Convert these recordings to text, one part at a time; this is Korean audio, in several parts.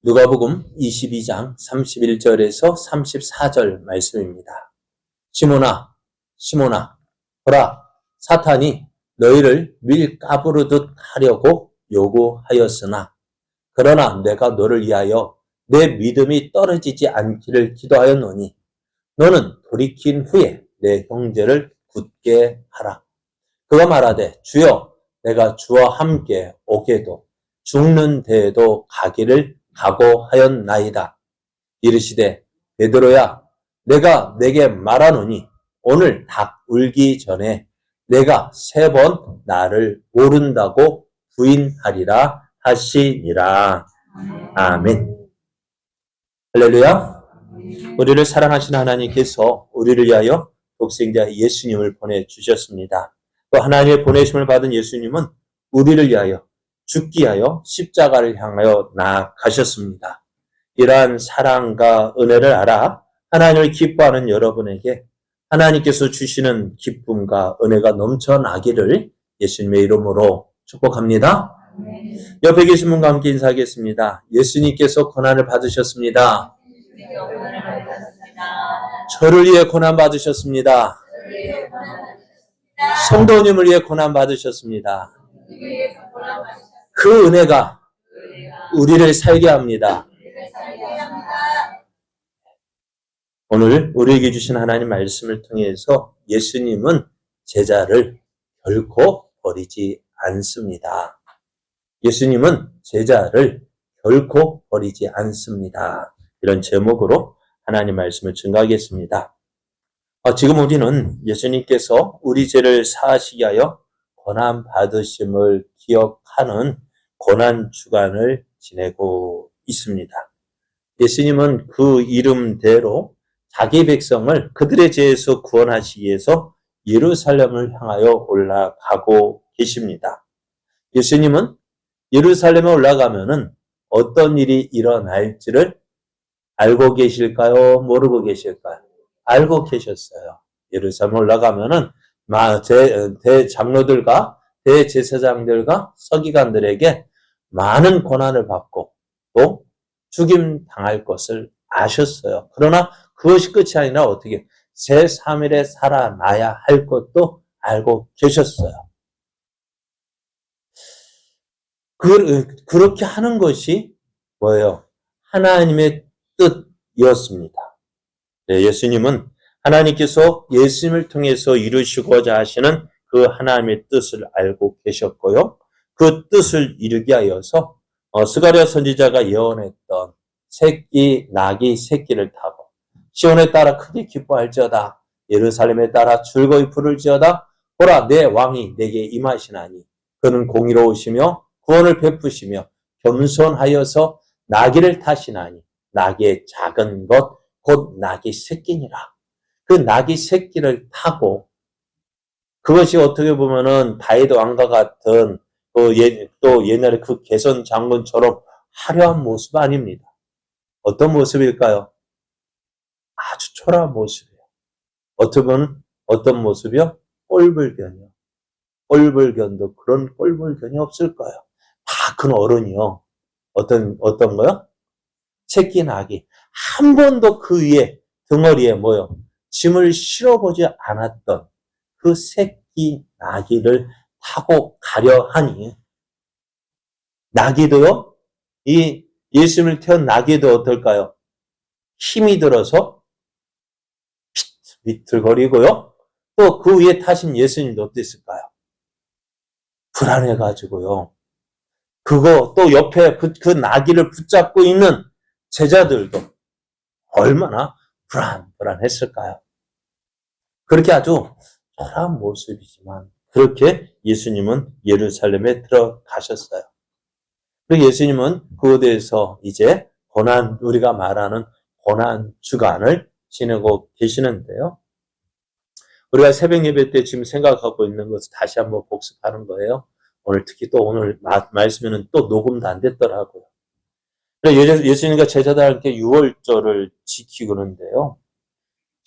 누가복음 22장 31절에서 34절 말씀입니다. 시몬아, 시몬아, 보라, 사탄이 너희를 밀 까부르듯 하려고 요구하였으나 그러나 내가 너를 위하여 내 믿음이 떨어지지 않기를 기도하였노니 너는 돌이킨 후에 내 형제를 굳게 하라. 그가 말하되 주여 내가 주와 함께 오게도 죽는 데에도 가기를 각오하였나이다. 이르시되 베드로야 내가 내게 말하노니 오늘 닭 울기 전에 내가 3번 나를 모른다고 부인하리라 하시니라. 아멘. 할렐루야. 우리를 사랑하시는 하나님께서 우리를 위하여 독생자 예수님을 보내주셨습니다. 또 하나님의 보내심을 받은 예수님은 우리를 위하여 죽기 위하여 십자가를 향하여 나아가셨습니다. 이러한 사랑과 은혜를 알아 하나님을 기뻐하는 여러분에게 하나님께서 주시는 기쁨과 은혜가 넘쳐나기를 예수님의 이름으로 축복합니다. 옆에 계신 분과 함께 인사하겠습니다. 예수님께서 고난을 받으셨습니다. 저를 위해 고난 받으셨습니다. 성도님을 위해 고난 받으셨습니다. 그 은혜가 우리를 살게 합니다. 오늘 우리에게 주신 하나님 말씀을 통해서 예수님은 제자를 결코 버리지 않습니다. 예수님은 제자를 결코 버리지 않습니다. 이런 제목으로 하나님 말씀을 증거하겠습니다. 지금 우리는 예수님께서 우리 죄를 사하시기 위하여 고난 받으심을 기억하는 고난 주간을 지내고 있습니다. 예수님은 그 이름대로 자기 백성을 그들의 죄에서 구원하시기 위해서 예루살렘을 향하여 올라가고 계십니다. 예수님은 예루살렘에 올라가면은 어떤 일이 일어날지를 알고 계실까요? 모르고 계실까요? 알고 계셨어요. 예루살렘에 올라가면은 대장로들과 대제사장들과 서기관들에게 많은 고난을 받고 또 죽임 당할 것을 아셨어요. 그러나 그것이 끝이 아니라 어떻게 제3일에 살아나야 할 것도 알고 계셨어요. 그렇게 하는 것이 뭐예요? 하나님의 뜻이었습니다. 네, 예수님은 하나님께서 예수님을 통해서 이루시고자 하시는 그 하나님의 뜻을 알고 계셨고요. 그 뜻을 이루기 위하여서 스가랴 선지자가 예언했던 나귀 새끼를 타고 시온에 따라 크게 기뻐할지어다. 예루살렘에 따라 즐거이 부를지어다. 보라 내 왕이 내게 임하시나니 그는 공의로우시며 구원을 베푸시며 겸손하여서 나귀를 타시나니 나귀의 작은 것 곧 나귀 새끼니라. 그 나귀 새끼를 타고 그것이 어떻게 보면은 다윗 왕과 같은 또 옛날에 그 개선 장군처럼 화려한 모습 아닙니다. 어떤 모습일까요? 아주 초라한 모습이에요. 어떻게 보면 어떤 모습이요? 꼴불견이요. 꼴불견도 그런 꼴불견이 없을 거예요. 다 큰 어른이요. 어떤 거요? 새끼 나귀. 한 번도 그 위에 덩어리에 뭐요? 짐을 실어보지 않았던 그 새끼 나귀를 타고 가려 하니 나귀도요. 이 예수님을 태운 나귀도 어떨까요? 힘이 들어서 비틀거리고요. 또 그 위에 타신 예수님도 어땠을까요? 불안해가지고요. 그거 또 옆에 그 나귀를 붙잡고 있는 제자들도 얼마나 불안했을까요? 그렇게 아주 초라한 모습이지만 그렇게 예수님은 예루살렘에 들어가셨어요. 그리고 예수님은 그곳에서 이제 우리가 말하는 고난 주간을 지내고 계시는데요. 우리가 새벽 예배 때 지금 생각하고 있는 것을 다시 한번 복습하는 거예요. 오늘 특히 또 오늘 말씀에는 또 녹음도 안 됐더라고요. 예수님과 제자들한테 유월절을 지키고 그러는데요.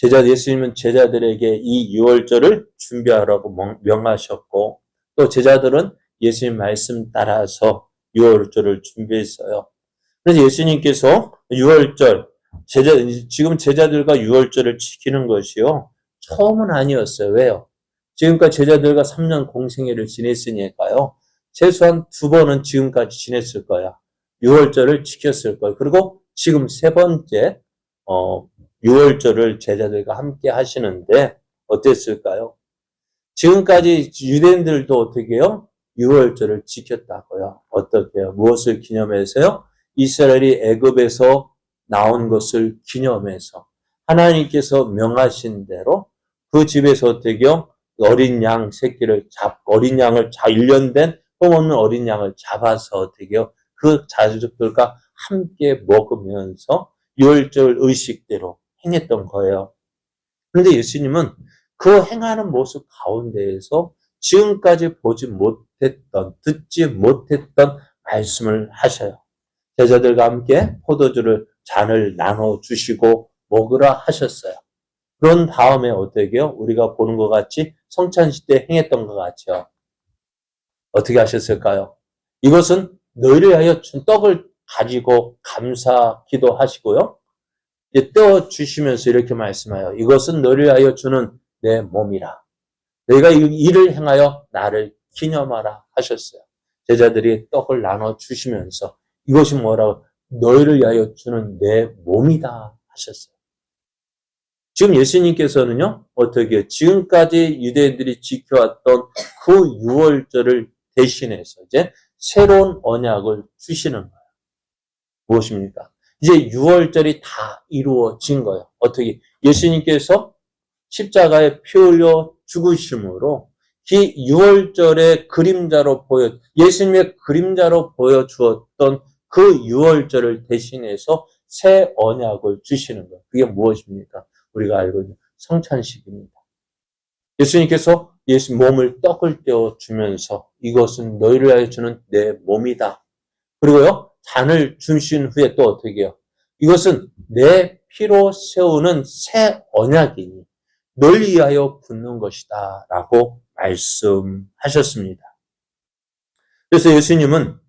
예수님은 제자들에게 이 유월절을 준비하라고 명하셨고 또 제자들은 예수님 말씀 따라서 유월절을 준비했어요. 그래서 예수님께서 유월절, 지금 제자들과 유월절을 지키는 것이요. 처음은 아니었어요. 왜요? 지금까지 제자들과 3년 공생애를 지냈으니까요. 최소한 2번은 지금까지 지냈을 거야. 유월절을 지켰을 거예요. 그리고 지금 3번째, 유월절을 제자들과 함께 하시는데, 어땠을까요? 지금까지 유대인들도 어떻게 해요? 유월절을 지켰다고요. 어떻게 해요? 무엇을 기념해서요? 이스라엘이 애굽에서 나온 것을 기념해서 하나님께서 명하신 대로 그 집에서 어떻게 해요? 어린 양 새끼를 어린 양을 1년 된 흠없는 어린 양을 잡아서 어떻게 해요? 그 자식들과 함께 먹으면서 유월절 의식대로 행했던 거예요. 그런데 예수님은 그 행하는 모습 가운데에서 지금까지 보지 못했던, 듣지 못했던 말씀을 하셔요. 제자들과 함께 포도주를 잔을 나눠주시고 먹으라 하셨어요. 그런 다음에 어떻게 해요? 우리가 보는 것 같이 성찬식 때 행했던 것 같죠. 어떻게 하셨을까요? 이것은 너희를 위하여 준 떡을 가지고 감사 기도하시고요. 떠 주시면서 이렇게 말씀하여 이것은 너를 위하여 주는 내 몸이라. 너희가 이를 행하여 나를 기념하라 하셨어요. 제자들이 떡을 나눠 주시면서 이것이 뭐라고? 너희를 위하여 주는 내 몸이다 하셨어요. 지금 예수님께서는요, 어떻게 지금까지 유대인들이 지켜왔던 그 유월절을 대신해서 이제 새로운 언약을 주시는 거예요. 무엇입니까? 이제 유월절이 다 이루어진 거예요. 어떻게? 예수님께서 십자가에 피 흘려 죽으심으로 이 유월절의 그림자로 예수님의 그림자로 보여주었던 그 유월절을 대신해서 새 언약을 주시는 거예요. 그게 무엇입니까? 우리가 알고 있는 성찬식입니다. 예수님께서 예수 몸을 떡을 떼어 주면서 이것은 너희를 위하여 주는 내 몸이다. 그리고요, 잔을 주신 후에 또 어떻게 해요? 이것은 내 피로 세우는 새 언약이니 널 위하여 붓는 것이다 라고 말씀하셨습니다. 그래서 예수님은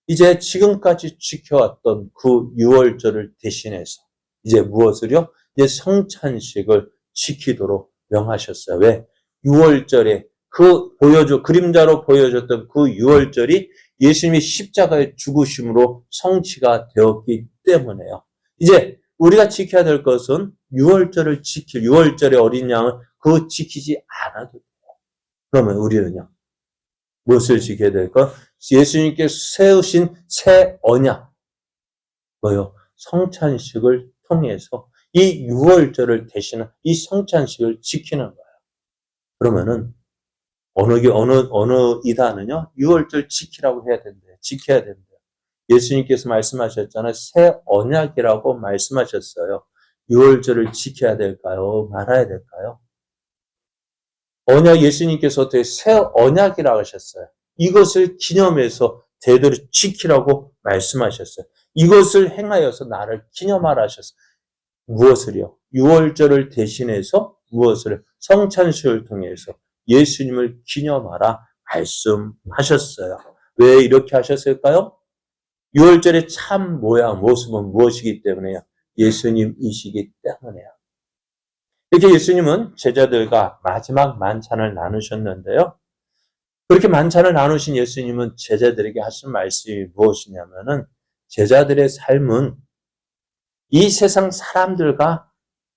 이제 지금까지 지켜왔던 그 유월절을 대신해서 이제 무엇을요? 이제 성찬식을 지키도록 명하셨어요. 왜? 유월절에 그림자로 보여줬던 그 유월절이 예수님이 십자가의 죽으심으로 성취가 되었기 때문에요. 이제 우리가 지켜야 될 것은 유월절의 어린 양을 그거 지키지 않아도 돼요. 그러면 우리는요, 무엇을 지켜야 될까? 예수님께서 세우신 새 언약, 뭐요? 성찬식을 통해서 이 유월절을 대신한 이 성찬식을 지키는 거예요. 그러면은 어느 이단은요, 유월절 지키라고 해야 된대요. 지켜야 된대요. 예수님께서 말씀하셨잖아요. 새 언약이라고 말씀하셨어요. 유월절을 지켜야 될까요? 말아야 될까요? 예수님께서 어떻게 새 언약이라고 하셨어요. 이것을 기념해서 대대로 지키라고 말씀하셨어요. 이것을 행하여서 나를 기념하라 하셨어요. 무엇을요? 유월절을 대신해서 무엇을? 성찬식을 통해서 예수님을 기념하라 말씀하셨어요. 왜 이렇게 하셨을까요? 유월절의 참 모습은 무엇이기 때문에요? 예수님이시기 때문에요. 이렇게 예수님은 제자들과 마지막 만찬을 나누셨는데요. 그렇게 만찬을 나누신 예수님은 제자들에게 하신 말씀이 무엇이냐면은 제자들의 삶은 이 세상 사람들과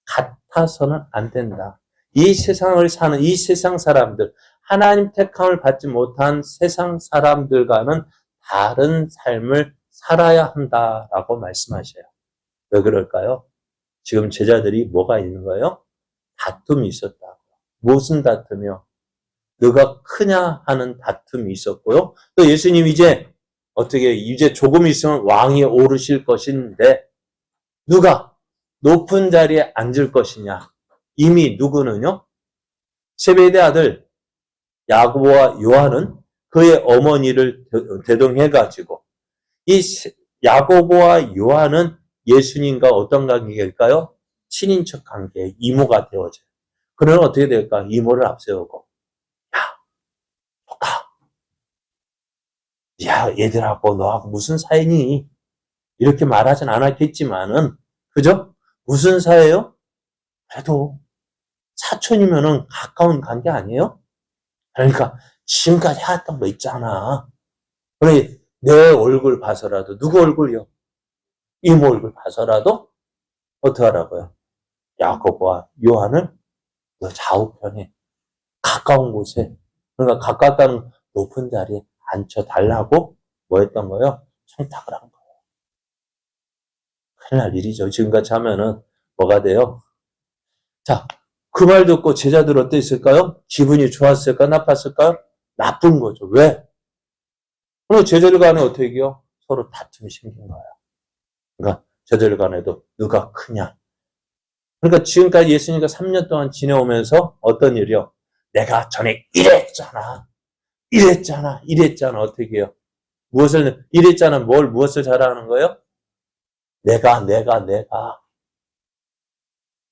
같아서는 안 된다. 이 세상을 사는 이 세상 사람들, 하나님 택함을 받지 못한 세상 사람들과는 다른 삶을 살아야 한다라고 말씀하셔요. 왜 그럴까요? 지금 제자들이 뭐가 있는 거예요? 다툼이 있었다고. 무슨 다툼이요? 너가 크냐 하는 다툼이 있었고요. 또 예수님 이제 조금 있으면 왕위에 오르실 것인데 누가 높은 자리에 앉을 것이냐? 이미 누구는요? 세베대 아들 야고보와 요한은 그의 어머니를 대동해가지고 이 야고보와 요한은 예수님과 어떤 관계일까요? 친인척 관계, 이모가 되어져요. 그러면 어떻게 될까? 이모를 앞세우고 야, 얘들하고 너하고 무슨 사이니? 이렇게 말하진 않았겠지만은, 그죠? 무슨 사이예요? 그래도 사촌이면은 가까운 관계 아니에요? 그러니까 지금까지 해왔던 거 있잖아. 그래, 내 얼굴 봐서라도, 누구 얼굴이요? 이모 얼굴 봐서라도 어떡하라고요? 야고보와 요한을 너 좌우편에 가까운 곳에, 그러니까 가깝다는 높은 자리에 앉혀달라고 뭐 했던 거예요? 청탁을 한 거예요. 큰일 날 일이죠. 지금같이 하면은 뭐가 돼요? 자, 그 말 듣고 제자들 어땠을까요? 기분이 좋았을까? 나빴을까요? 나쁜 거죠. 왜? 그럼 제자들 간에 어떻게 해요? 서로 다툼이 생긴 거예요. 그러니까 제자들 간에도 누가 크냐. 그러니까 지금까지 예수님과 3년 동안 지내오면서 어떤 일이요? 내가 전에 이랬잖아. 이랬잖아. 어떻게 해요? 이랬잖아. 무엇을 잘하는 거예요? 내가.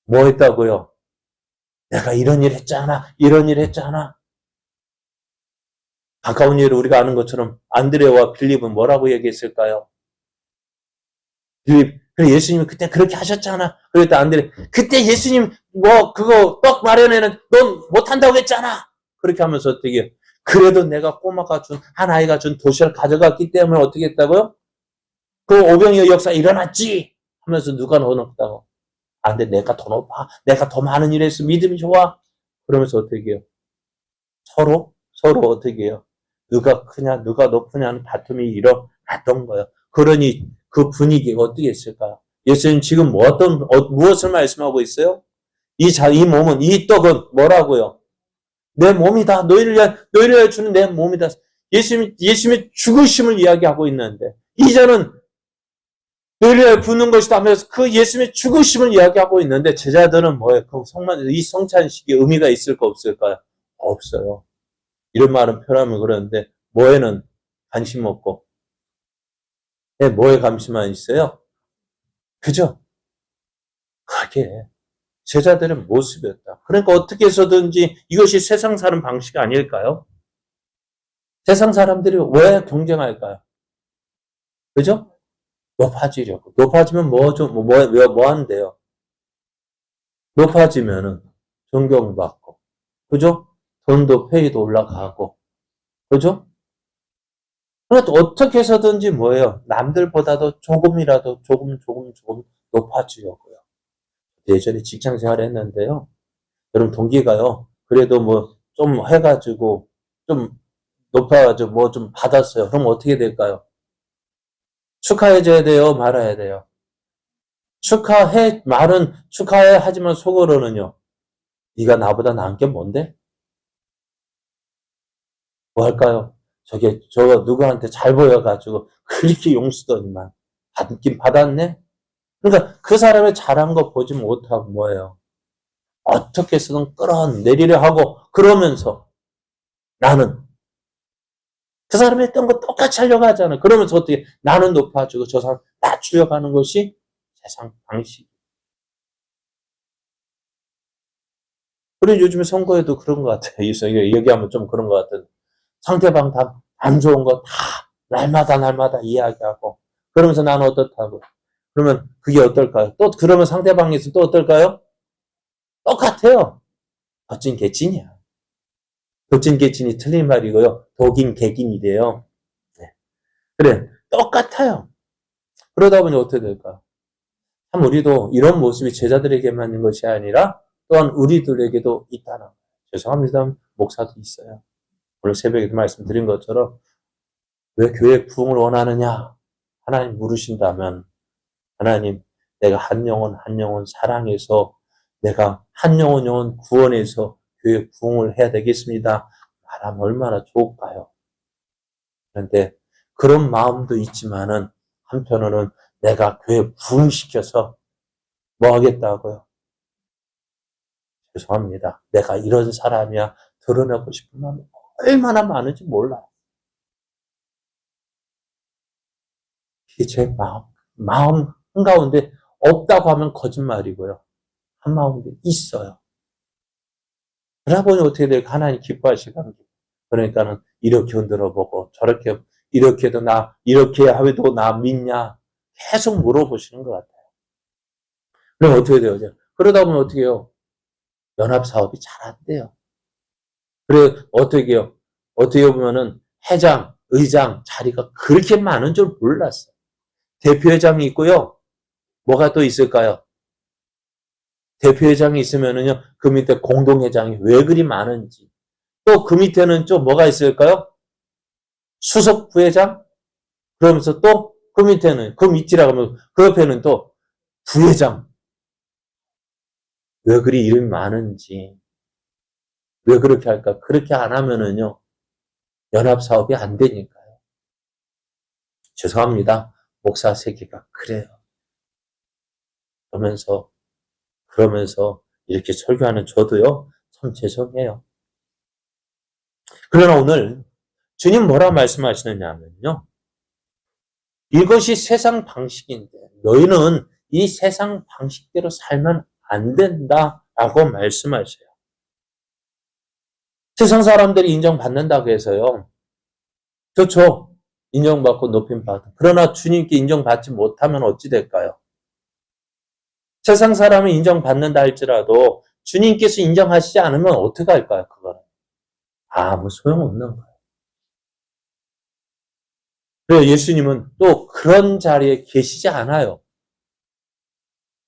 뭐 했다고요? 내가 이런 일 했잖아. 가까운 일을 우리가 아는 것처럼 안드레와 빌립은 뭐라고 얘기했을까요? 그래, 예수님이 그때 그렇게 하셨잖아. 그랬다 안드레, 그때 예수님 그거 떡 마련에는 넌 못한다고 했잖아. 그렇게 하면서 어떻게 해요? 그래도 내가 한 아이가 준 도시락을 가져갔기 때문에 어떻게 했다고요? 그 오병이어 역사 일어났지 하면서 누가 더 높다고? 아, 근데 내가 더 높아. 내가 더 많은 일 했어. 믿음이 좋아. 그러면서 어떻게 해요? 서로 어떻게 해요? 누가 크냐, 누가 높으냐는 다툼이 일어났던 거예요. 그러니 그 분위기가 어떻게 했을까요? 예수님 지금 무엇을 말씀하고 있어요? 이 몸은, 이 떡은 뭐라고요? 내 몸이다. 너희를 위하여 주는 내 몸이다. 예수님의 죽으심을 이야기하고 있는데, 이제는 너희를 위하여 부는 것이다 하면서 그 예수님의 죽으심을 이야기하고 있는데, 제자들은 뭐예요? 이 성찬식이 의미가 있을까 없을까요? 없어요. 이런 말은 표현하면 그러는데, 뭐에는 관심 없고, 뭐에 관심만 있어요? 그죠? 그게 제자들의 모습이었다. 그러니까 어떻게 해서든지 이것이 세상 사람 방식 아닐까요? 세상 사람들이 왜 경쟁할까요? 그죠? 높아지려고. 높아지면 뭐 한대요? 높아지면은 존경받고. 그죠? 돈도 페이도 올라가고. 그죠? 그러니까 어떻게 해서든지 뭐예요? 남들보다도 조금 높아지려고요. 예전에 직장 생활 했는데요. 여러분 동기가요. 그래도 뭐 좀 해가지고 좀 높아가지고 뭐 좀 받았어요. 그럼 어떻게 될까요? 축하해줘야 돼요? 말아야 돼요? 말은 축하해 하지만 속으로는요. 네가 나보다 나은 게 뭔데? 뭐 할까요? 저거 누구한테 잘 보여가지고 그렇게 용쓰더니만 받긴 받았네? 그러니까 그 사람의 잘한 거 보지 못하고 뭐예요? 어떻게 해서든 끌어내리려 하고 그러면서 나는 그 사람이 했던 거 똑같이 하려고 하잖아요. 그러면서 어떻게 나는 높아지고 저 사람 낮추려고 하는 것이 세상 방식. 그리고 요즘에 선거에도 그런 것 같아요. 얘기하면 좀 그런 것 같은. 상대방 다 안 좋은 거 다 날마다 이야기하고 그러면서 나는 어떻다고. 그러면 그게 어떨까요? 또 그러면 상대방에서 또 어떨까요? 똑같아요. 덧진 개찐이야. 덧진 개찐이 틀린 말이고요. 독인 개긴이래요. 네. 그래, 똑같아요. 그러다 보니 어떻게 될까요? 참 우리도 이런 모습이 제자들에게만 있는 것이 아니라 또한 우리들에게도 있다는 거예요. 죄송합니다. 목사도 있어요. 오늘 새벽에도 말씀드린 것처럼 왜 교회 부흥을 원하느냐? 하나님 물으신다면 하나님 내가 한 영혼 사랑해서 내가 한 영혼 구원해서 교회 부흥을 해야 되겠습니다. 말하면 얼마나 좋을까요? 그런데 그런 마음도 있지만은 한편으로는 내가 교회 부흥시켜서 뭐 하겠다고요? 죄송합니다. 내가 이런 사람이야 드러내고 싶은 마음이 얼마나 많은지 몰라요. 이게 제 마음 한가운데 없다고 하면 거짓말이고요. 한마음에 있어요. 그러다 보니 어떻게 돼요? 하나님 기뻐하실 겁니다. 그러니까는 이렇게 흔들어 보고 저렇게 이렇게도 이렇게 하도 나 믿냐? 계속 물어보시는 것 같아요. 그럼 어떻게 돼요? 그러다 보면 어떻게 해요? 연합사업이 잘 안 돼요. 그래, 어떻게 해요? 어떻게 보면은 회장, 의장 자리가 그렇게 많은 줄 몰랐어요. 대표회장이 있고요. 뭐가 또 있을까요? 대표회장이 있으면은요, 그 밑에 공동회장이 왜 그리 많은지. 또 그 밑에는 좀 뭐가 있을까요? 수석 부회장? 그러면서 또 그 밑에는, 그 밑이라고 하면 그 옆에는 또 부회장. 왜 그리 이름이 많은지. 왜 그렇게 할까? 그렇게 안 하면은요, 연합사업이 안 되니까요. 죄송합니다. 목사 세계가 그래요. 그러면서 이렇게 설교하는 저도요, 참 죄송해요. 그러나 오늘 주님 뭐라 말씀하시느냐 하면요. 이것이 세상 방식인데 너희는 이 세상 방식대로 살면 안 된다라고 말씀하셔요. 세상 사람들이 인정받는다고 해서요. 그렇죠. 인정받고 높임받고. 그러나 주님께 인정받지 못하면 어찌 될까요? 세상 사람은 인정받는다 할지라도 주님께서 인정하시지 않으면 어떻게 할까요? 그거는. 아무 소용없는 거예요. 그래서 예수님은 또 그런 자리에 계시지 않아요.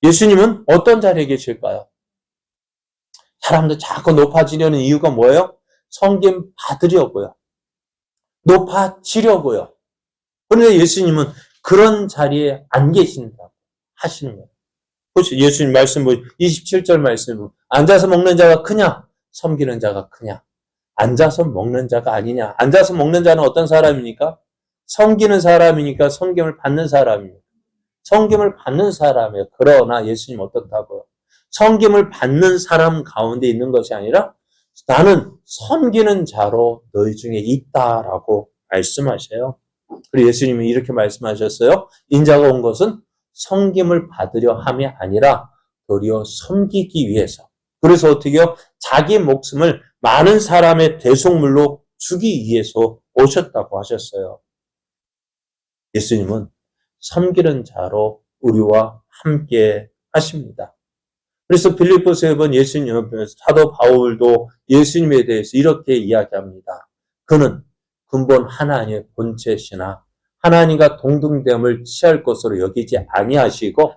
예수님은 어떤 자리에 계실까요? 사람들 자꾸 높아지려는 이유가 뭐예요? 섬김 받으려고요. 높아지려고요. 그런데 예수님은 그런 자리에 안 계신다고 하시는 거예요. 그렇죠. 예수님 말씀 27절 말씀 앉아서 먹는 자가 크냐? 섬기는 자가 크냐? 앉아서 먹는 자가 아니냐? 앉아서 먹는 자는 어떤 사람입니까? 섬기는 사람이니까 섬김을 받는 사람입니다. 섬김을 받는 사람이에요. 그러나 예수님 어떻다고요? 섬김을 받는 사람 가운데 있는 것이 아니라 나는 섬기는 자로 너희 중에 있다라고 말씀하셔요. 그리고 예수님이 이렇게 말씀하셨어요. 인자가 온 것은 섬김을 받으려 함이 아니라 도리어 섬기기 위해서. 그래서 어떻게 해요? 자기 목숨을 많은 사람의 대속물로 주기 위해서 오셨다고 하셨어요. 예수님은 섬기는 자로 우리와 함께 하십니다. 그래서 빌립보서에 본 예수님, 사도 바울도 예수님에 대해서 이렇게 이야기합니다. 그는 근본 하나님의 본체시나 하나님과 동등됨을 취할 것으로 여기지 아니하시고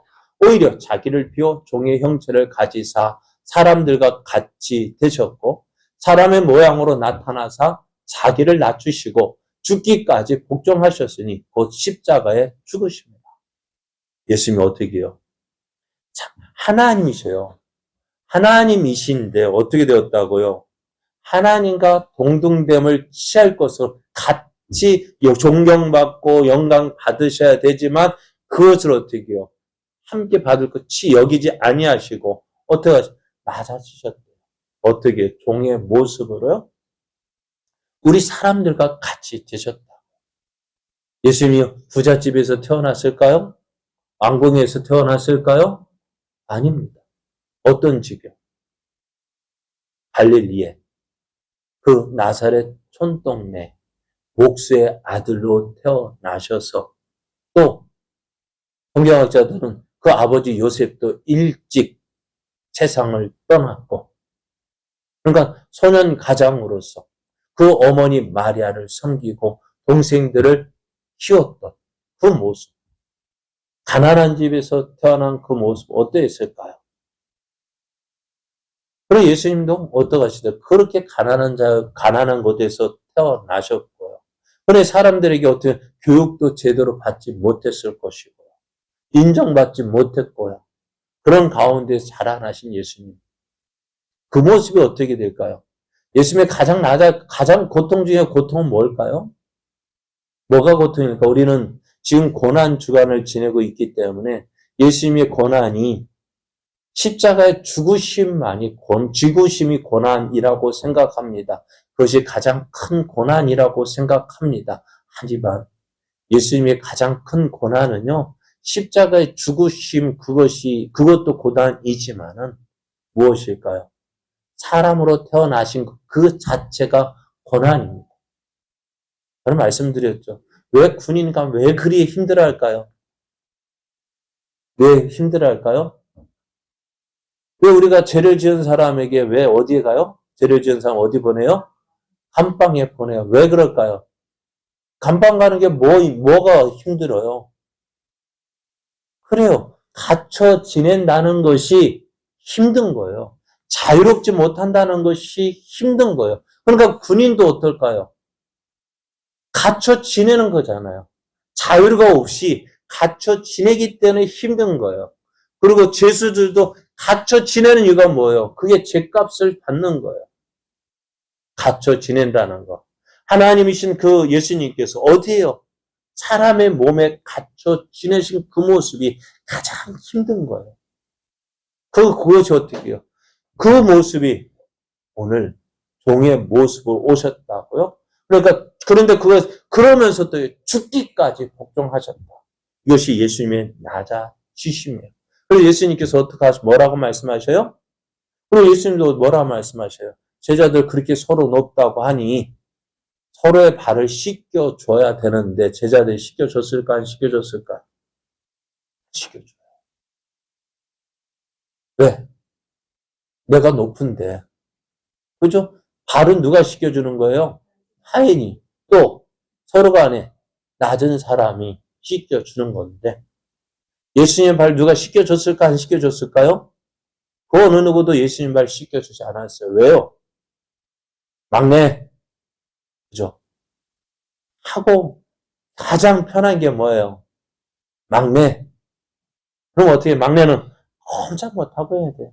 오히려 자기를 비워 종의 형체를 가지사 사람들과 같이 되셨고 사람의 모양으로 나타나사 자기를 낮추시고 죽기까지 복종하셨으니 곧 십자가에 죽으십니다. 예수님이 어떻게 해요? 하나님이셔요. 하나님이신데 어떻게 되었다고요? 하나님과 동등됨을 취할 것으로 같이 존경받고 영광 받으셔야 되지만 그것을 어떻게 해요? 함께 받을 것이 여기지 아니하시고 어떻게 하시죠? 맞아주셨대요. 어떻게? 종의 모습으로요? 우리 사람들과 같이 되셨다. 예수님이 부잣집에서 태어났을까요? 왕궁에서 태어났을까요? 아닙니다. 어떤 집이요? 갈릴리에 그 나사렛 촌동네 목수의 아들로 태어나셔서 또 성경학자들은 그 아버지 요셉도 일찍 세상을 떠났고 그러니까 소년 가장으로서 그 어머니 마리아를 섬기고 동생들을 키웠던 그 모습 가난한 집에서 태어난 그 모습 어떠했을까요? 그리고 예수님도 어떠하시죠? 그렇게 가난한 곳에서 태어나셨고요. 그런데 사람들에게 어떻게 교육도 제대로 받지 못했을 것이고요. 인정받지 못했고요. 그런 가운데서 자라나신 예수님. 그 모습이 어떻게 될까요? 예수님의 가장 고통 중에 고통은 뭘까요? 뭐가 고통일까? 우리는 지금 고난 주간을 지내고 있기 때문에 예수님의 고난이 십자가의 죽으심이 고난이라고 생각합니다. 그것이 가장 큰 고난이라고 생각합니다. 하지만 예수님의 가장 큰 고난은요, 십자가의 죽으심 그것도 고난이지만은 무엇일까요? 사람으로 태어나신 그 자체가 고난입니다. 저는 말씀드렸죠. 왜 군인과 왜 그리 힘들어할까요? 왜 힘들어할까요? 왜 우리가 죄를 지은 사람에게 왜 어디에 가요? 죄를 지은 사람 어디 보내요? 감방에 보내요. 왜 그럴까요? 감방 가는 게 뭐가 힘들어요? 그래요. 갇혀 지낸다는 것이 힘든 거예요. 자유롭지 못한다는 것이 힘든 거예요. 그러니까 군인도 어떨까요? 갇혀 지내는 거잖아요. 자유가 없이 갇혀 지내기 때문에 힘든 거예요. 그리고 죄수들도 갇혀 지내는 이유가 뭐예요? 그게 죄값을 받는 거예요. 갇혀 지낸다는 거. 하나님이신 그 예수님께서 어디에요? 사람의 몸에 갇혀 지내신 그 모습이 가장 힘든 거예요. 그것이 어떻게 해요? 그 모습이 오늘 종의 모습으로 오셨다고요? 그런데 그러면서 또 죽기까지 복종하셨다. 이것이 예수님의 낮아지심이에요. 그래서 예수님께서 뭐라고 말씀하셔요? 그리고 예수님도 뭐라고 말씀하셔요? 제자들 그렇게 서로 높다고 하니 서로의 발을 씻겨줘야 되는데 제자들이 씻겨줬을까 안 씻겨줬을까? 씻겨줘요. 왜? 내가 높은데. 그죠? 발은 누가 씻겨주는 거예요? 하인이. 또 서로 간에 낮은 사람이 씻겨주는 건데 예수님 발 누가 씻겨줬을까 안 씻겨줬을까요? 그 어느 누구도 예수님 발 씻겨주지 않았어요. 왜요? 막내. 그죠? 하고 가장 편한 게 뭐예요? 막내. 그럼 어떻게 막내는 꼼짝 못하고 해야 돼요.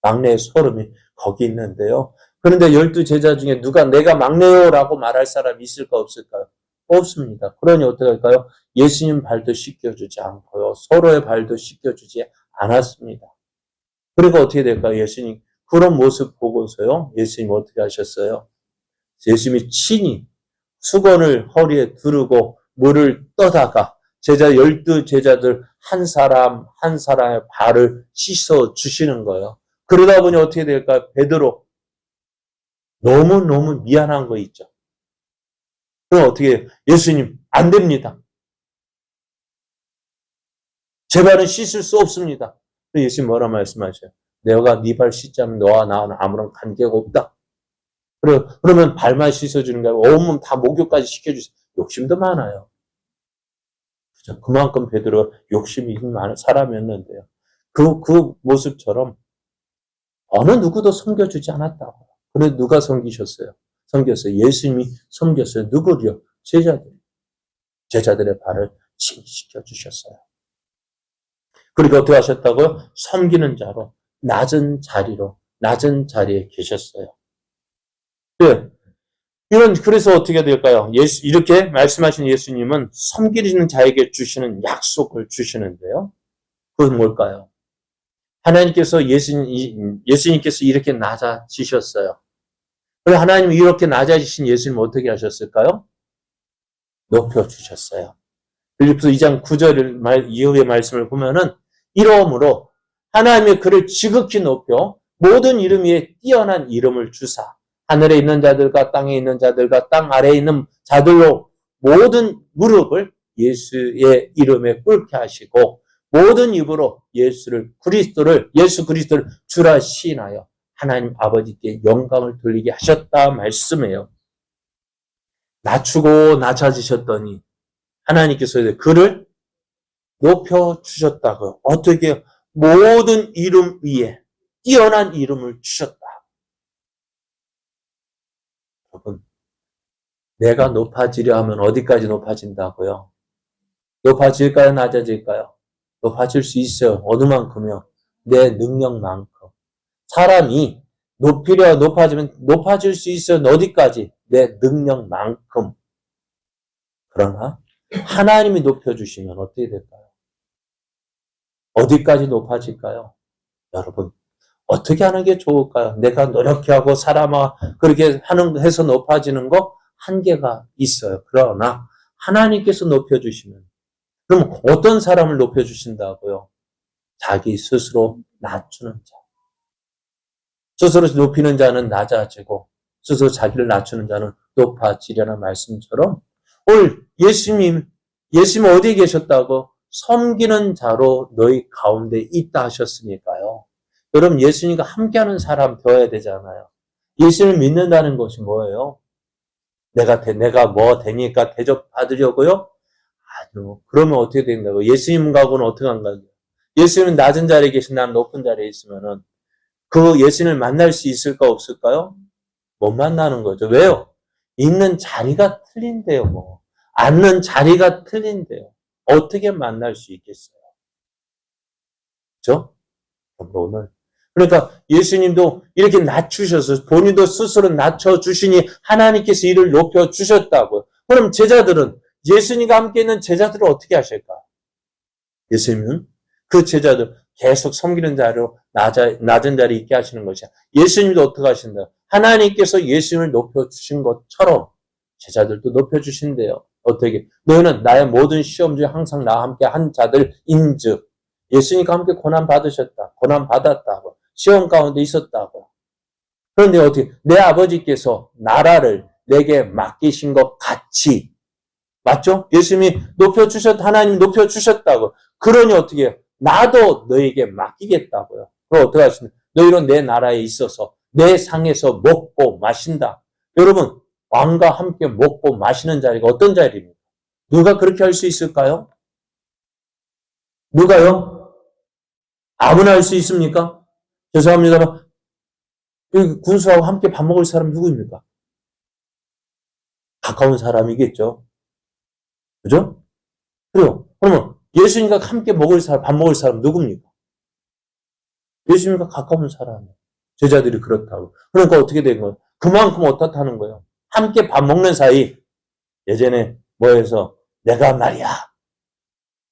막내의 소름이 거기 있는데요. 그런데 12제자 중에 누가 내가 막내요라고 말할 사람이 있을까 없을까요? 없습니다. 그러니 어떻게 할까요? 예수님 발도 씻겨주지 않고요. 서로의 발도 씻겨주지 않았습니다. 그리고 어떻게 될까요? 예수님 그런 모습 보고서요. 예수님 어떻게 하셨어요? 예수님이 친히 수건을 허리에 두르고 물을 떠다가 12제자들 한 사람 한 사람의 발을 씻어 주시는 거예요. 그러다 보니 어떻게 될까요? 베드로 너무너무 미안한 거 있죠. 그럼 어떻게 해요? 예수님 안 됩니다. 제 발은 씻을 수 없습니다. 예수님 뭐라 말씀하셔요? 내가 네 발 씻자면 너와 나는 아무런 관계가 없다. 그러면 발만 씻어주는 게 아니고 온몸 다 목욕까지 시켜주세요. 욕심도 많아요. 그죠? 그만큼 베드로가 욕심이 많은 사람이었는데요. 그 모습처럼 어느 누구도 섬겨주지 않았다고. 그래서 누가 섬기셨어요? 섬겼어요. 예수님이 섬겼어요. 누구요? 제자들의 발을 시켜주셨어요. 그리고 어떻게 하셨다고요? 섬기는 자로, 낮은 자리에 계셨어요. 네. 그래서 어떻게 될까요? 이렇게 말씀하신 예수님은 섬기는 자에게 주시는 약속을 주시는데요. 그건 뭘까요? 하나님께서 예수님께서 이렇게 낮아지셨어요. 그리고 하나님이 이렇게 낮아지신 예수님 어떻게 하셨을까요? 높여주셨어요. 빌립보서 2장 9절 이후의 말씀을 보면은 이러므로 하나님의 그를 지극히 높여 모든 이름 위에 뛰어난 이름을 주사 하늘에 있는 자들과 땅에 있는 자들과 땅 아래에 있는 자들로 모든 무릎을 예수의 이름에 꿇게 하시고 모든 입으로 예수 그리스도를 주라 시인하여 하나님 아버지께 영광을 돌리게 하셨다 말씀이에요. 낮추고 낮아지셨더니 하나님께서 그를 높여주셨다고요. 어떻게 모든 이름 위에 뛰어난 이름을 주셨다. 여러분, 내가 높아지려 하면 어디까지 높아진다고요? 높아질까요? 낮아질까요? 높아질 수 있어요. 어느 만큼요? 내 능력만큼. 사람이 높아지면 높아질 수 있어요. 어디까지? 내 능력만큼. 그러나 하나님이 높여주시면 어떻게 될까요? 어디까지 높아질까요? 여러분, 어떻게 하는 게 좋을까요? 내가 노력하고 사람아 그렇게 해서 높아지는 거 한계가 있어요. 그러나 하나님께서 높여주시면 그럼 어떤 사람을 높여주신다고요? 자기 스스로 낮추는 자. 스스로 높이는 자는 낮아지고 스스로 자기를 낮추는 자는 높아지려는 말씀처럼 오늘 예수님 어디에 계셨다고? 섬기는 자로 너희 가운데 있다 하셨으니까요. 여러분 예수님과 함께하는 사람 되어야 되잖아요. 예수님을 믿는다는 것이 뭐예요? 내가 뭐 되니까 대접받으려고요? 아니요. 그러면 어떻게 된다고? 예수님하고는 어떻게 한가요? 예수님은 낮은 자리에 계신 나는 높은 자리에 있으면은 그 예수님을 만날 수 있을까 없을까요? 못 만나는 거죠. 왜요? 있는 자리가 틀린데요, 뭐. 앉는 자리가 틀린데요. 어떻게 만날 수 있겠어요? 그죠? 오늘. 그러니까 예수님도 이렇게 낮추셔서 본인도 스스로 낮춰주시니 하나님께서 이를 높여주셨다고요. 그럼 제자들은 예수님과 함께 있는 제자들을 어떻게 하실까? 예수님은 그 제자들 계속 섬기는 자리로 낮은 자리에 있게 하시는 것이야. 예수님도 어떻게 하신다? 하나님께서 예수님을 높여주신 것처럼 제자들도 높여주신대요. 어떻게? 너희는 나의 모든 시험 중에 항상 나와 함께 한 자들 인즉 예수님과 함께 고난 받으셨다. 고난 받았다고. 시험 가운데 있었다고. 그런데 어떻게? 내 아버지께서 나라를 내게 맡기신 것 같이 맞죠? 예수님이 높여주셨다. 하나님 높여주셨다고. 그러니 어떻게 해요? 나도 너에게 맡기겠다고요. 그럼 어떻게 하시냐? 너희는 내 나라에 있어서 내 상에서 먹고 마신다. 여러분 왕과 함께 먹고 마시는 자리가 어떤 자리입니까? 누가 그렇게 할 수 있을까요? 누가요? 아무나 할 수 있습니까? 죄송합니다만 군수하고 함께 밥 먹을 사람 누구입니까? 가까운 사람이겠죠. 그죠? 그래요. 그러면 예수님과 함께 밥 먹을 사람 누굽니까? 예수님과 가까운 사람이에요. 제자들이 그렇다고. 그러니까 어떻게 된 거예요? 그만큼 어떻다는 거예요. 함께 밥 먹는 사이 예전에 뭐해서 내가 말이야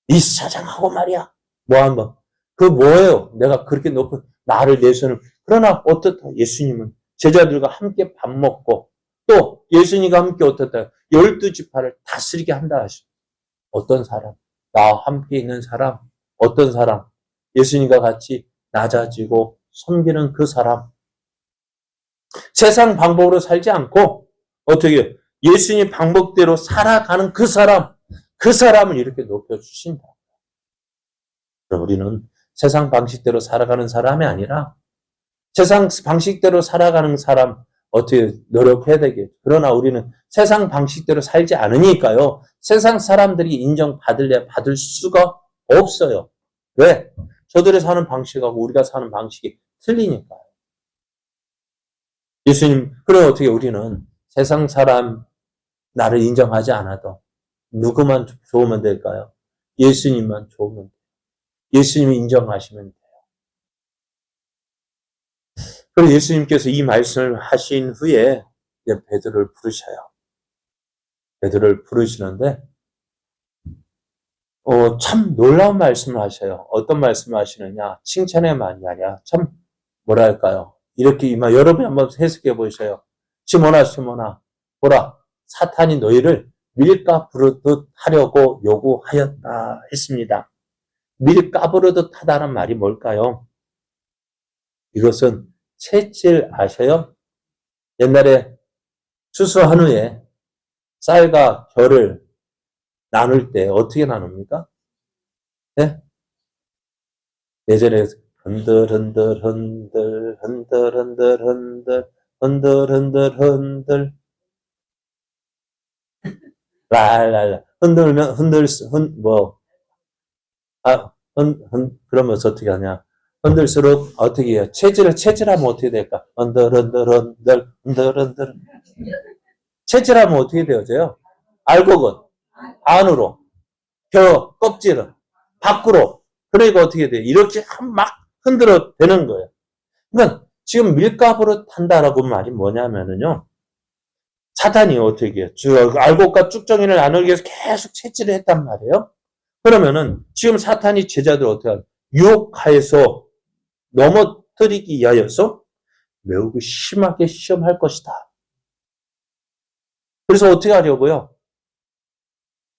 이 사장하고 말이야 뭐 한번 그 뭐예요? 내가 그렇게 높은 나를 내세우는 그러나 어떻다? 예수님은 제자들과 함께 밥 먹고 또 예수님과 함께 어떻다? 12지파를 다스리게 한다 하시죠. 어떤 사람? 나와 함께 있는 사람? 어떤 사람? 예수님과 같이 낮아지고 섬기는 그 사람. 세상 방법으로 살지 않고 어떻게 예수님 방법대로 살아가는 그 사람을 이렇게 높여주신다. 그럼 우리는 세상 방식대로 살아가는 사람이 아니라 세상 방식대로 살아가는 사람 어떻게 노력해야 되겠죠. 그러나 우리는 세상 방식대로 살지 않으니까요. 세상 사람들이 받을 수가 없어요. 왜? 저들이 사는 방식하고 우리가 사는 방식이 틀리니까요. 예수님, 그럼 어떻게 우리는 세상 사람 나를 인정하지 않아도 누구만 좋으면 될까요? 예수님만 좋으면 돼요. 예수님이 인정하시면 돼요. 그리고 예수님께서 이 말씀을 하신 후에 베드로를 부르셔요. 베드로를 부르시는데 참 놀라운 말씀을 하셔요. 어떤 말씀을 하시느냐? 칭찬의 말이 아니라 참 뭐랄까요? 이렇게 여러분이 한번 해석해 보셔요. 시몬아 보라 사탄이 너희를 밀가 부르듯 하려고 요구하였다 했습니다. 밀가 부르듯 하다는 말이 뭘까요? 이것은 채질 아셔요? 옛날에 추수한 후에 쌀과 겨를 나눌 때 어떻게 나눕니까? 네? 예전에 흔들 랄랄라 흔들면 그러면서 어떻게 하냐? 흔들수록 어떻게 해요? 체질하면 어떻게 될까? 흔들. 체질하면 어떻게 되어져요? 알곡은 안으로, 껍질은 밖으로. 그러니까 어떻게 돼요? 이렇게 막 흔들어 되는 거예요. 그러니까 지금 밀가부로 탄다라고 말이 뭐냐면은요. 사탄이 어떻게 해요? 알곡과 쭉정이를 나누기 위해서 계속 채질을 했단 말이에요. 그러면은 지금 사탄이 제자들 어떻게 하요? 유혹하여서 넘어뜨리기 위하여서 매우 심하게 시험할 것이다. 그래서 어떻게 하려고요?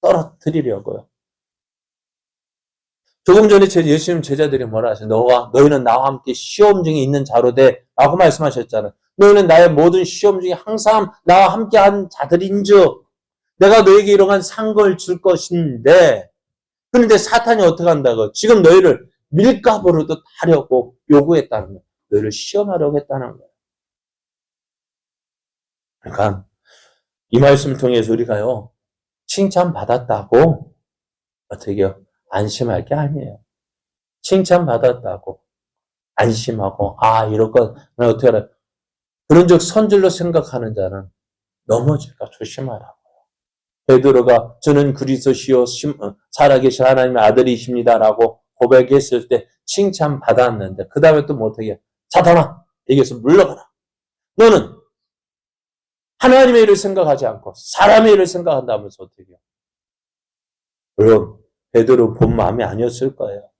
떨어뜨리려고요. 조금 전에 예수님 제자들이 뭐라 하세요? 너희는 나와 함께 시험 중에 있는 자로 돼. 라고 말씀하셨잖아요. 너희는 나의 모든 시험 중에 항상 나와 함께 한 자들인즉 내가 너에게 이러한 상을 줄 것인데 그런데 사탄이 어떻게 한다고? 지금 너희를 밀가부로도 하려고 요구했다는 거예요. 너희를 시험하려고 했다는 거예요. 그러니까 이 말씀을 통해서 우리가요, 칭찬받았다고 어떻게 안심할 게 아니에요. 칭찬받았다고 안심하고, 이럴 건 어떻게 알아요? 그런 적 선줄로 생각하는 자는 넘어질까 조심하라고. 베드로가 저는 그리스도시요 살아계신 하나님의 아들이십니다라고 고백했을 때 칭찬받았는데 그 다음에 또 못하게 사탄아 여기서 물러가라. 너는 하나님의 일을 생각하지 않고 사람의 일을 생각한다면서 어떻게 해요? 물론 베드로 본 마음이 아니었을 거예요.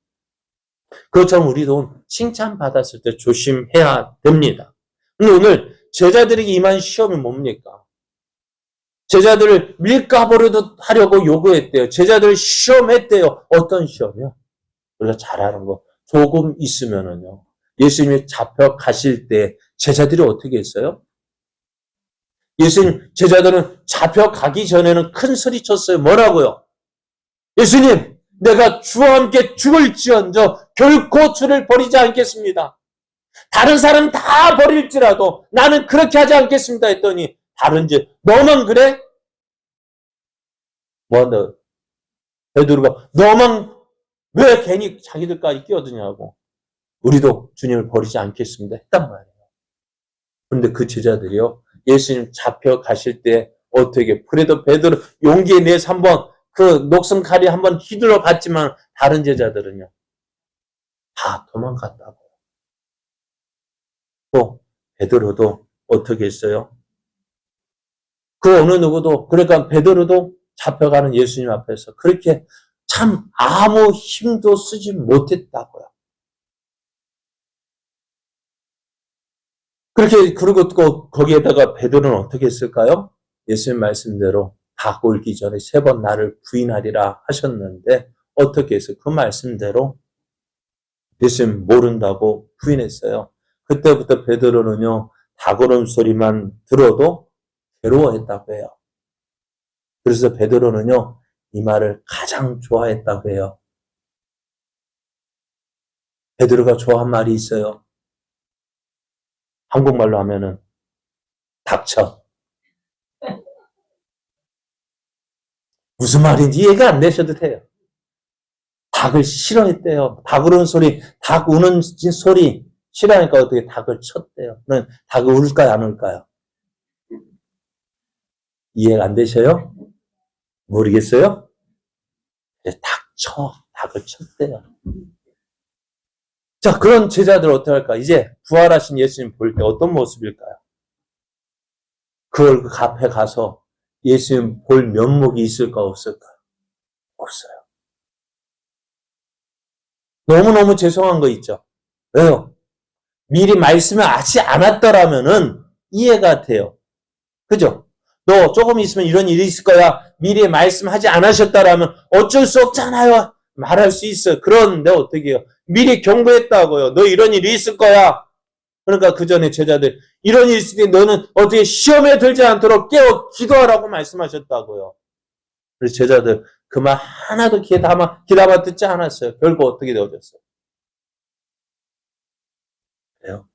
그것처럼 우리도 칭찬받았을 때 조심해야 됩니다. 근데 오늘 제자들에게 임한 시험이 뭡니까? 제자들을 밀가부르듯 하려고 요구했대요. 제자들을 시험했대요. 어떤 시험이요? 우리가 잘 아는 거. 조금 있으면은요. 예수님이 잡혀가실 때 제자들이 어떻게 했어요? 예수님, 제자들은 잡혀가기 전에는 큰 소리 쳤어요. 뭐라고요? 예수님, 내가 주와 함께 죽을지언정 결코 주를 버리지 않겠습니다. 다른 사람 다 버릴지라도 나는 그렇게 하지 않겠습니다 했더니 다른 너만 그래? 뭐한다? 베드로가 너만 왜 괜히 자기들까지 끼어드냐고. 우리도 주님을 버리지 않겠습니다 했단 말이에요. 그런데 그 제자들이요. 예수님 잡혀가실 때 어떻게 그래도 베드로 용기에 내서 한번 그 녹슨 칼이 한번 휘둘러 봤지만 다른 제자들은요. 다 도망갔다고. 또 베드로도 어떻게 했어요? 그 어느 누구도 그러니까 베드로도 잡혀가는 예수님 앞에서 그렇게 참 아무 힘도 쓰지 못했다고요. 그렇게 그리고 또 거기에다가 베드로는 어떻게 했을까요? 예수님 말씀대로 다 꼴기 전에 3번 나를 부인하리라 하셨는데 어떻게 해서 그 말씀대로 예수님 모른다고 부인했어요. 그때부터 베드로는요. 닭걸음 소리만 들어도 괴로워했다고 해요. 그래서 베드로는요. 이 말을 가장 좋아했다고 해요. 베드로가 좋아한 말이 있어요. 한국말로 하면은 닥쳐. 무슨 말인지 이해가 안 되셔도 돼요. 닭을 싫어했대요. 닭 우는 소리, 닭 우는 소리 싫어하니까 어떻게 닭을 쳤대요. 그럼 닭을 울까요, 안 울까요? 이해가 안 되셔요? 모르겠어요? 닭을 쳤대요. 자, 그런 제자들 어떻게 할까? 이제 부활하신 예수님 볼 때 어떤 모습일까요? 그 앞에 가서 예수님 볼 면목이 있을까 없을까? 없어요. 너무너무 죄송한 거 있죠? 왜요? 미리 말씀을 하지 않았더라면은 이해가 돼요. 그죠? 너 조금 있으면 이런 일이 있을 거야. 미리 말씀하지 않으셨다라면 어쩔 수 없잖아요. 말할 수 있어요. 그런데 어떻게 해요? 미리 경고했다고요. 너 이런 일이 있을 거야. 그러니까 그 전에 제자들 이런 일이 있을 때 너는 어떻게 시험에 들지 않도록 깨어 기도하라고 말씀하셨다고요. 그래서 제자들 그 말 하나도 귀담아 듣지 않았어요. 결국 어떻게 되어졌어요? 그래요?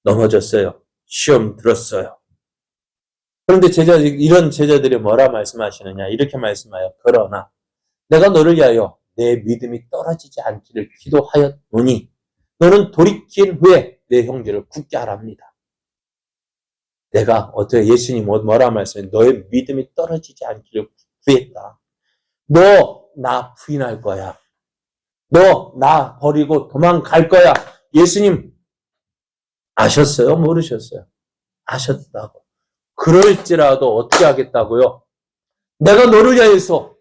넘어졌어요. 시험 들었어요. 그런데 이런 제자들이 뭐라 말씀하시느냐? 이렇게 말씀하여. 그러나 내가 너를 위하여 내 믿음이 떨어지지 않기를 기도하였노니 너는 돌이킨 후에 내 형제를 굳게 하랍니다. 내가 어떻게 예수님 뭐라 말씀해? 너의 믿음이 떨어지지 않기를 구했다. 너 나 부인할 거야. 너 나 버리고 도망갈 거야. 예수님 아셨어요? 모르셨어요? 아셨다고. 그럴지라도 어떻게 하겠다고요? 내가 너를 위해서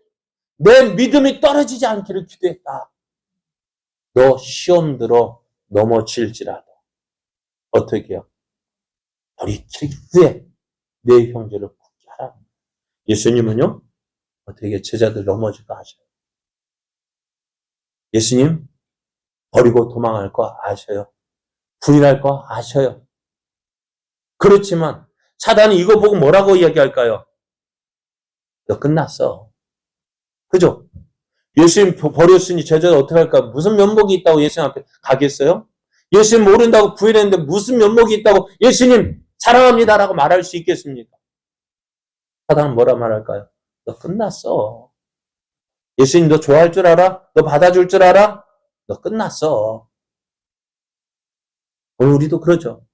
내 믿음이 떨어지지 않기를 기도했다. 너 시험 들어 넘어질지라도 어떻게 해요? 돌이킬 후에 내 형제를 굳게 하라. 예수님은요? 어떻게 제자들 넘어질까 하셔요. 예수님 버리고 도망할 거 아셔요. 부인할 거 아셔요. 그렇지만 사단이 이거 보고 뭐라고 이야기할까요? 너 끝났어. 그죠? 예수님 버렸으니 제자들 어떻게 할까? 무슨 면목이 있다고 예수님 앞에 가겠어요? 예수님 모른다고 부인했는데 무슨 면목이 있다고 예수님 사랑합니다라고 말할 수 있겠습니까? 사단은 뭐라 말할까요? 너 끝났어. 예수님 너 좋아할 줄 알아? 너 받아줄 줄 알아? 너 끝났어. 오늘 우리도 그러죠.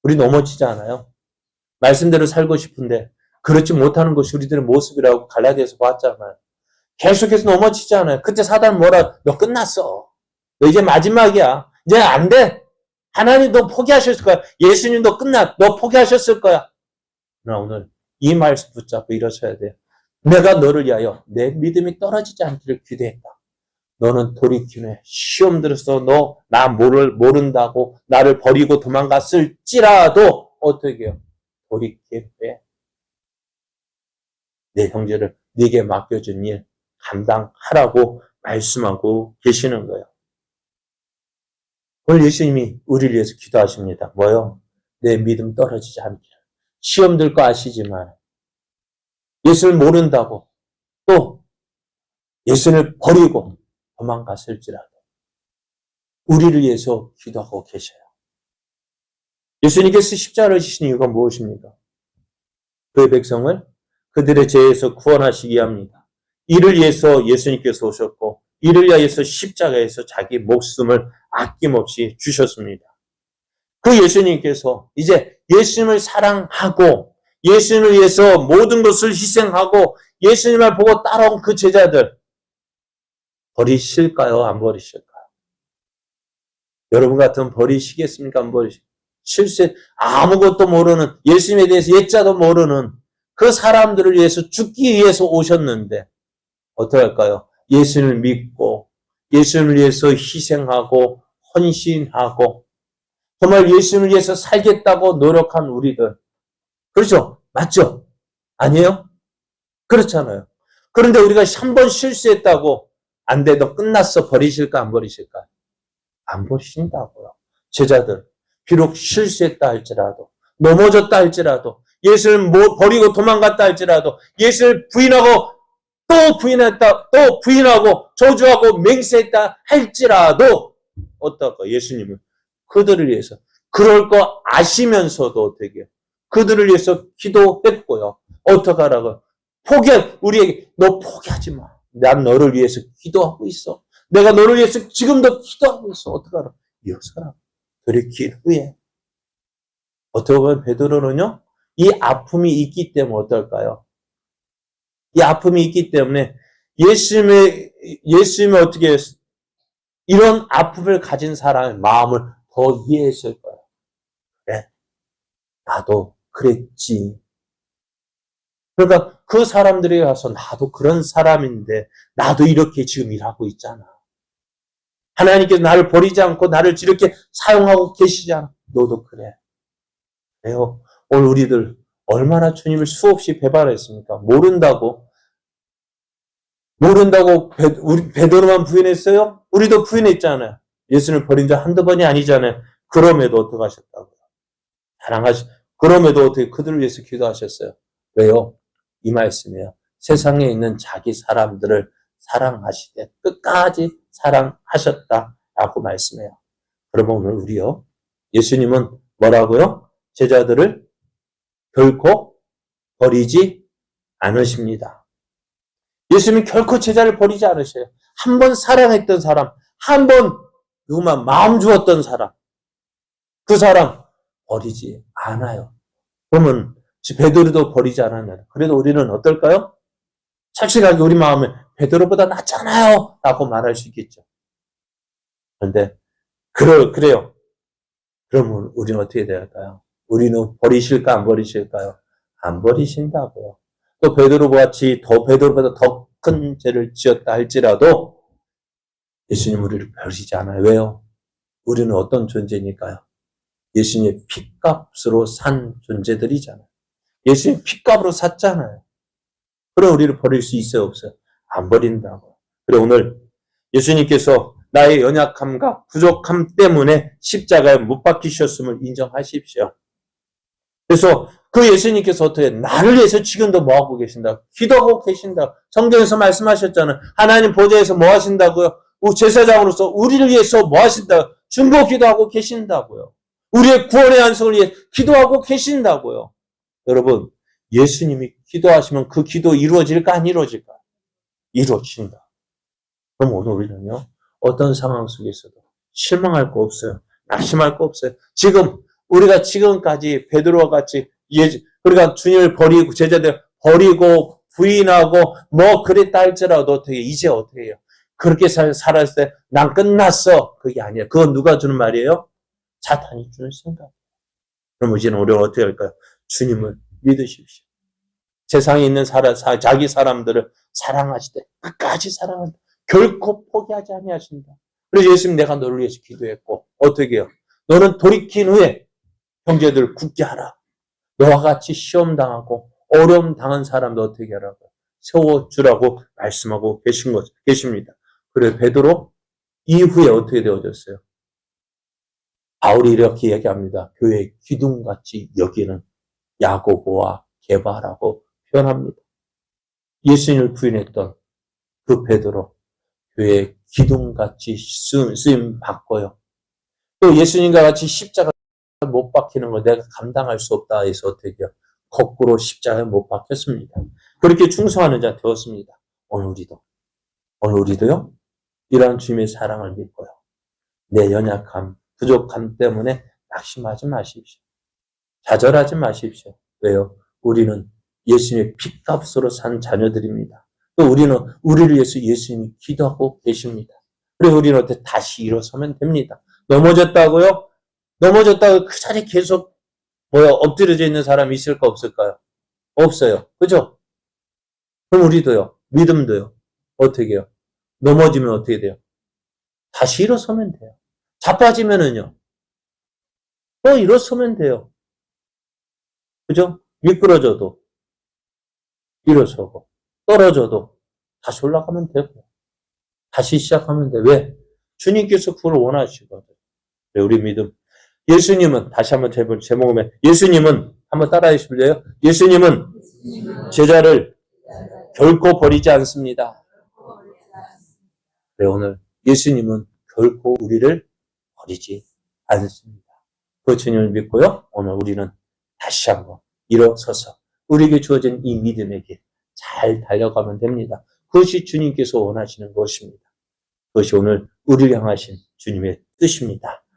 우리 넘어지지 않아요. 말씀대로 살고 싶은데 그렇지 못하는 것이 우리들의 모습이라고 갈라디아서 봤잖아요. 계속해서 넘어지지 않아요. 그때 사단은 뭐라? 너 끝났어. 너 이제 마지막이야. 이제 안 돼. 하나님 너 포기하셨을 거야. 예수님 너 포기하셨을 거야. 그러나 오늘 이 말씀 붙잡고 일어서야 돼요. 내가 너를 위하여 내 믿음이 떨어지지 않기를 기대했다. 너는 돌이키네. 시험 들어서 너 나 모른다고 나를 버리고 도망갔을지라도 어떻게 해요? 돌이킬 때 내 형제를 네게 맡겨준 일 감당하라고 말씀하고 계시는 거예요. 오늘 예수님이 우리를 위해서 기도하십니다. 뭐요? 내 믿음 떨어지지 않기를. 시험 들 거 아시지만 예수를 모른다고 또 예수를 버리고 도망갔을지라도 우리를 위해서 기도하고 계셔요. 예수님께서 십자가를 지신 이유가 무엇입니까? 그의 백성을 그들의 죄에서 구원하시기 위함입니다. 이를 위해서 예수님께서 오셨고 이를 위하여서 십자가에서 자기 목숨을 아낌없이 주셨습니다. 그 예수님께서 이제 예수님을 사랑하고 예수님을 위해서 모든 것을 희생하고 예수님을 보고 따라온 그 제자들 버리실까요? 안 버리실까요? 여러분 같으면 버리시겠습니까? 안 버리실까요? 실세 아무것도 모르는 예수님에 대해서 예자도 모르는 그 사람들을 위해서 죽기 위해서 오셨는데 어떻게 할까요? 예수님을 믿고 예수님을 위해서 희생하고 헌신하고 정말 예수님을 위해서 살겠다고 노력한 우리들. 그렇죠? 맞죠? 아니에요? 그렇잖아요. 그런데 우리가 한 번 실수했다고 안 돼, 너 끝났어. 버리실까? 안 버리실까? 안 버리신다고요. 제자들. 비록 실수했다 할지라도 넘어졌다 할지라도 예수를 버리고 도망갔다 할지라도 예수를 부인하고 또 부인했다 또 부인하고 저주하고 맹세했다 할지라도 어떨까? 예수님은 그들을 위해서 그럴 거 아시면서도 어떻게 해요? 그들을 위해서 기도했고요. 어떻게 하라고? 우리에게 너 포기하지 마. 난 너를 위해서 기도하고 있어. 내가 너를 위해서 지금도 기도하고 있어. 어떻게 하라? 이어서라. 돌이킨 후에 어떻게 보면 베드로는요 이 아픔이 있기 때문에 어떨까요? 이 아픔이 있기 때문에 예수님이 어떻게 했어? 이런 아픔을 가진 사람의 마음을 더 이해했을 거예요. 그래, 나도 그랬지. 그러니까 그 사람들이 가서 나도 그런 사람인데 나도 이렇게 지금 일하고 있잖아. 하나님께서 나를 버리지 않고 나를 이렇게 사용하고 계시잖아. 너도 그래. 그래요. 오늘 우리들 얼마나 주님을 수없이 배반했습니까? 모른다고 우리 베드로만 부인했어요? 우리도 부인했잖아요. 예수를 버린 적 한두 번이 아니잖아요. 그럼에도 어떻게 하셨다고요? 그럼에도 어떻게 그들을 위해서 기도하셨어요? 왜요? 이 말씀이에요. 세상에 있는 자기 사람들을 사랑하시되 끝까지 사랑하셨다라고 말씀해요. 그러면 오늘 우리요. 예수님은 뭐라고요? 제자들을 결코 버리지 않으십니다. 예수님은 결코 제자를 버리지 않으셔요. 한 번 사랑했던 사람, 한 번 누구만 마음 주었던 사람, 그 사람 버리지 않아요. 그러면 베드로도 버리지 않았나요? 그래도 우리는 어떨까요? 솔직하게 우리 마음에 베드로보다 낫잖아요 라고 말할 수 있겠죠. 그런데 그래요. 그러면 우리는 어떻게 될까요? 우리는 버리실까 안 버리실까요? 안 버리신다고요. 또 베드로보다 더 큰 죄를 지었다 할지라도 예수님 우리를 버리지 않아요. 왜요? 우리는 어떤 존재니까요? 예수님의 핏값으로 산 존재들이잖아요. 예수님 핏값으로 샀잖아요. 그럼 우리를 버릴 수 있어요, 없어요? 안 버린다고. 그래 오늘 예수님께서 나의 연약함과 부족함 때문에 십자가에 못 박히셨음을 인정하십시오. 그래서 그 예수님께서 어떻게 나를 위해서 지금도 뭐 하고 계신다? 기도하고 계신다. 성경에서 말씀하셨잖아요. 하나님 보좌에서 뭐 하신다고요? 제사장으로서 우리를 위해서 뭐 하신다? 중보 기도하고 계신다고요. 우리의 구원의 안성을 위해 기도하고 계신다고요. 여러분, 예수님이 기도하시면 그 기도 이루어질까 안 이루어질까? 이루어진다. 그럼 오늘 우리는요, 어떤 상황 속에서도 실망할 거 없어요. 낙심할 거 없어요. 우리가 지금까지 베드로와 같이 우리가 주님을 버리고 제자들 버리고 부인하고 뭐 그랬다 할지라도 이제 어떻게 해요? 그렇게 살았을 때 난 끝났어. 그게 아니야. 그건 누가 주는 말이에요? 사탄이 주는 생각. 그럼 이제는 우리가 어떻게 할까요? 주님을 믿으십시오. 세상에 있는 자기 사람들을 사랑하실 때 끝까지 사랑한다. 결코 포기하지 아니하신다. 그래서 예수님 내가 너를 위해서 기도했고 어떻게 해요? 너는 돌이킨 후에 형제들 굳게 하라. 너와 같이 시험 당하고 어려움 당한 사람도 어떻게 하라고 세워주라고 말씀하고 계십니다. 그래 베드로 이후에 어떻게 되어졌어요? 바울이 이렇게 얘기합니다. 교회의 기둥같이 여기는 야고보와 게바라고 표현합니다. 예수님을 부인했던 그 베드로 교회의 기둥같이 쓰임 받고요. 또 예수님과 같이 십자가 못 박히는 거 내가 감당할 수 없다 해서 어떻게 해요? 거꾸로 십자가에 못 박혔습니다. 그렇게 충성하는 자 되었습니다. 오늘 우리도요. 이러한 주님의 사랑을 믿고요. 내 연약함, 부족함 때문에 낙심하지 마십시오. 좌절하지 마십시오. 왜요? 우리는 예수님의 핏값으로 산 자녀들입니다. 또 우리를 위해서 예수님이 기도하고 계십니다. 그리고 우리는 어떻게 다시 일어서면 됩니다. 넘어졌다고 그 자리에 계속 엎드려져 있는 사람이 있을까 없을까요? 없어요. 그죠? 그럼 우리도요. 믿음도요. 어떻게 해요? 넘어지면 어떻게 돼요? 다시 일어서면 돼요. 자빠지면은요. 또 일어서면 돼요. 그죠? 미끄러져도 일어서고 떨어져도 다시 올라가면 되고 다시 시작하면 돼. 왜? 주님께서 그걸 원하시거든. 우리 믿음. 예수님은 다시 한번 제목에 예수님은 한번 따라해 주실래요? 예수님은 제자를 결코 버리지 않습니다. 네, 오늘 예수님은 결코 우리를 버리지 않습니다. 그 주님을 믿고요. 오늘 우리는 다시 한번 일어서서 우리에게 주어진 이 믿음의 길 잘 달려가면 됩니다. 그것이 주님께서 원하시는 것입니다. 그것이 오늘 우리를 향하신 주님의 뜻입니다.